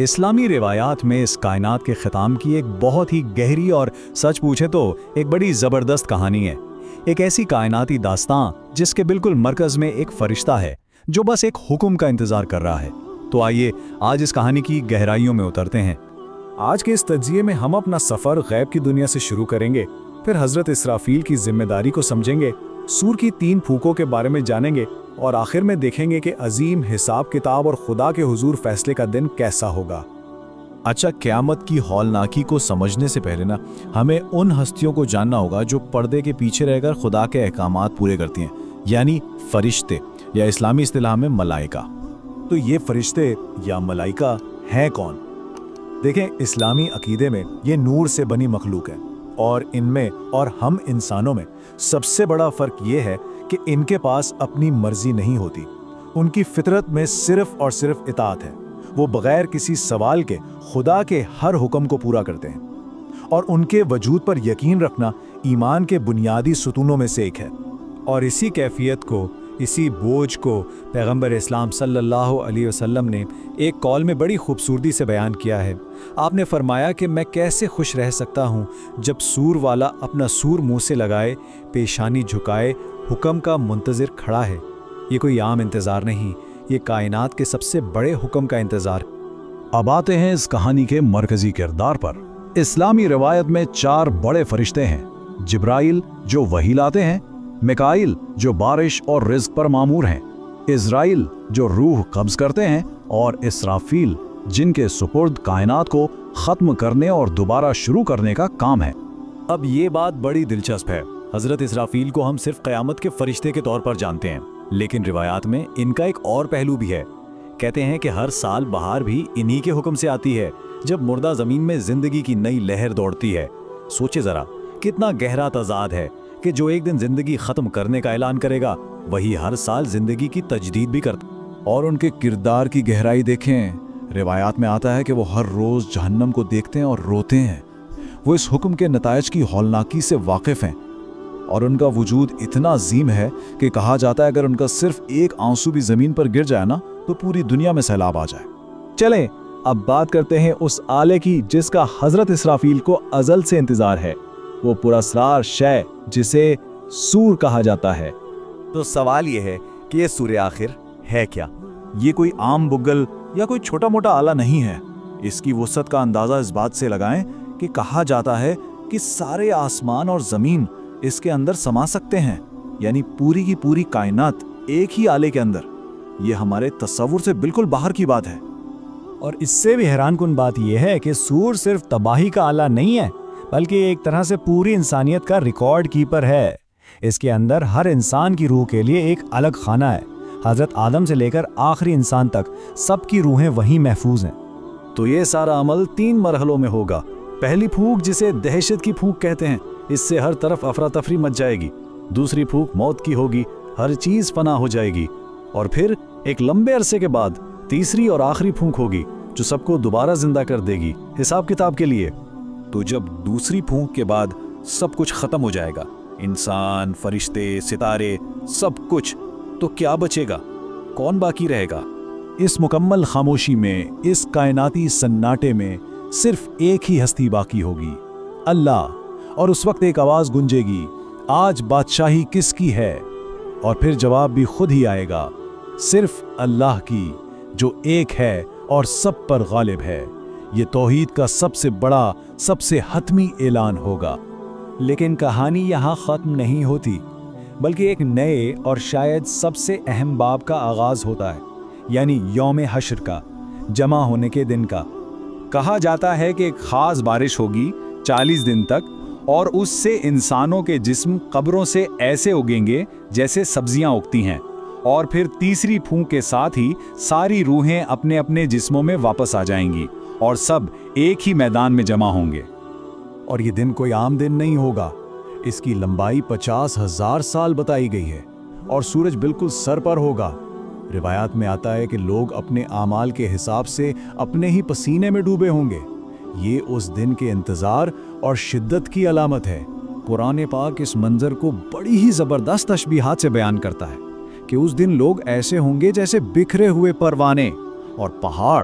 اسلامی روایات میں اس کائنات کے ختم کی ایک بہت ہی گہری اور سچ پوچھے تو ایک بڑی زبردست کہانی ہے۔ ایک ایسی کائناتی داستان جس کے بالکل مرکز میں ایک فرشتہ ہے جو بس ایک حکم کا انتظار کر رہا ہے۔ تو آئیے آج اس کہانی کی گہرائیوں میں اترتے ہیں۔ آج کے اس تجزیے میں ہم اپنا سفر غیب کی دنیا سے شروع کریں گے، پھر حضرت اسرافیل کی ذمہ داری کو سمجھیں گے، سور کی 3 پھونکوں کے بارے میں جانیں گے اور آخر میں دیکھیں گے کہ عظیم حساب کتاب اور خدا کے حضور فیصلے کا دن کیسا ہوگا۔ اچھا، قیامت کی ہولناکی کو سمجھنے سے پہلے ہمیں ان ہستیوں کو جاننا ہوگا جو پردے کے پیچھے رہ کر خدا کے احکامات پورے کرتی ہیں، یعنی فرشتے یا اسلامی اصطلاح میں ملائکہ۔ تو یہ فرشتے یا ملائکہ ہیں کون؟ دیکھیں، اسلامی عقیدے میں یہ نور سے بنی مخلوق ہے، اور ان میں اور ہم انسانوں میں سب سے بڑا فرق یہ ہے کہ ان کے پاس اپنی مرضی نہیں ہوتی۔ ان کی فطرت میں صرف اور صرف اطاعت ہے۔ وہ بغیر کسی سوال کے خدا کے ہر حکم کو پورا کرتے ہیں، اور ان کے وجود پر یقین رکھنا ایمان کے بنیادی ستونوں میں سے ایک ہے۔ اور اسی کیفیت کو، اسی بوجھ کو پیغمبر اسلام صلی اللہ علیہ وسلم نے ایک قول میں بڑی خوبصورتی سے بیان کیا ہے۔ آپ نے فرمایا کہ میں کیسے خوش رہ سکتا ہوں جب سور والا اپنا سور منہ سے لگائے، پیشانی جھکائے، حکم کا منتظر کھڑا ہے۔ یہ کوئی عام انتظار نہیں، یہ کائنات کے سب سے بڑے حکم کا انتظار۔ اب آتے ہیں اس کہانی کے مرکزی کردار پر۔ اسلامی روایت میں 4 بڑے فرشتے ہیں: جبرائیل جو وحی لاتے ہیں، میکائیل جو بارش اور رزق پر مامور ہیں، اسرائیل جو روح قبض کرتے ہیں، اور اسرافیل جن کے سپرد کائنات کو ختم کرنے اور دوبارہ شروع کرنے کا کام ہے۔ اب یہ بات بڑی دلچسپ ہے۔ حضرت اسرافیل کو ہم صرف قیامت کے فرشتے کے طور پر جانتے ہیں، لیکن روایات میں ان کا ایک اور پہلو بھی ہے۔ کہتے ہیں کہ ہر سال بہار بھی انہی کے حکم سے آتی ہے، جب مردہ زمین میں زندگی کی نئی لہر دوڑتی ہے۔ سوچے ذرا، کتنا گہرا تضاد ہے کہ جو ایک دن زندگی ختم کرنے کا اعلان کرے گا، وہی ہر سال زندگی کی تجدید بھی کرتا۔ اور ان کے کردار کی گہرائی دیکھیں۔ روایات میں آتا ہے کہ وہ ہر روز جہنم کو دیکھتے ہیں اور روتے ہیں۔ وہ اس حکم کے نتائج کی ہولناکی سے واقف ہیں، اور ان کا وجود اتنا عظیم ہے کہ کہا جاتا ہے اگر ان کا صرف ایک آنسو بھی زمین پر گر جائے تو پوری دنیا میں سیلاب آ جائے۔ چلیں اب بات کرتے ہیں اس آلے کی جس کا حضرت اسرافیل کو ازل سے انتظار ہے، وہ پراسرار شے جسے سور کہا جاتا ہے۔ تو سوال یہ ہے کہ یہ سور آخر ہے کیا؟ یہ کوئی عام بگل یا کوئی چھوٹا موٹا آلہ نہیں ہے۔ اس کی وسعت کا اندازہ اس بات سے لگائیں کہ کہا جاتا ہے کہ سارے آسمان اور زمین اس کے اندر سما سکتے ہیں، یعنی پوری کی پوری کائنات ایک ہی آلے کے اندر۔ یہ ہمارے تصور سے بالکل باہر کی بات ہے۔ اور اس سے بھی حیران کن بات یہ ہے کہ سور صرف تباہی کا آلہ نہیں ہے، بلکہ ایک طرح سے پوری انسانیت کا ریکارڈ کیپر ہے۔ اس کے اندر ہر انسان کی روح کے لیے ایک الگ خانہ ہے۔ حضرت آدم سے لے کر آخری انسان تک سب کی روحیں وہیں محفوظ ہیں۔ تو یہ سارا عمل 3 مرحلوں میں ہوگا۔ پہلی پھونک جسے دہشت کی پھونک کہتے ہیں، اس سے ہر طرف افراتفری مچ جائے گی۔ دوسری پھونک موت کی ہوگی، ہر چیز فنا ہو جائے گی۔ اور پھر ایک لمبے عرصے کے بعد تیسری اور آخری پھونک ہوگی جو سب کو دوبارہ زندہ کر دے گی، حساب کتاب کے لیے۔ تو جب دوسری پھونک کے بعد سب کچھ ختم ہو جائے گا، انسان، فرشتے، ستارے، سب کچھ، تو کیا بچے گا؟ کون باقی رہے گا؟ اس مکمل خاموشی میں، اس کائناتی سناٹے میں صرف ایک ہی ہستی باقی ہوگی، اللہ۔ اور اس وقت ایک آواز گونجے گی، آج بادشاہی کس کی ہے؟ اور پھر جواب بھی خود ہی آئے گا، صرف اللہ کی، جو ایک ہے اور سب پر غالب ہے۔ یہ توحید کا سب سے بڑا، سب سے حتمی اعلان ہوگا۔ لیکن کہانی یہاں ختم نہیں ہوتی، بلکہ ایک نئے اور شاید سب سے اہم باب کا آغاز ہوتا ہے، یعنی یوم حشر کا، جمع ہونے کے دن کا۔ کہا جاتا ہے کہ ایک خاص بارش ہوگی 40 دن تک، اور اس سے انسانوں کے جسم قبروں سے ایسے اگیں گے جیسے سبزیاں اگتی ہیں، اور پھر تیسری پھونک کے ساتھ ہی ساری روحیں اپنے اپنے جسموں میں واپس آ جائیں گی، اور سب ایک ہی میدان میں جمع ہوں گے۔ اور یہ دن کوئی عام دن نہیں ہوگا۔ اس کی لمبائی 50,000 سال بتائی گئی ہے، اور سورج بالکل سر پر ہوگا۔ روایات میں آتا ہے کہ لوگ اپنے اعمال کے حساب سے اپنے ہی پسینے میں ڈوبے ہوں گے۔ یہ اس دن کے انتظار اور شدت کی علامت ہے۔ قرآن پاک اس منظر کو بڑی ہی زبردست تشبیہات سے بیان کرتا ہے کہ اس دن لوگ ایسے ہوں گے جیسے بکھرے ہوئے پروانے، اور پہاڑ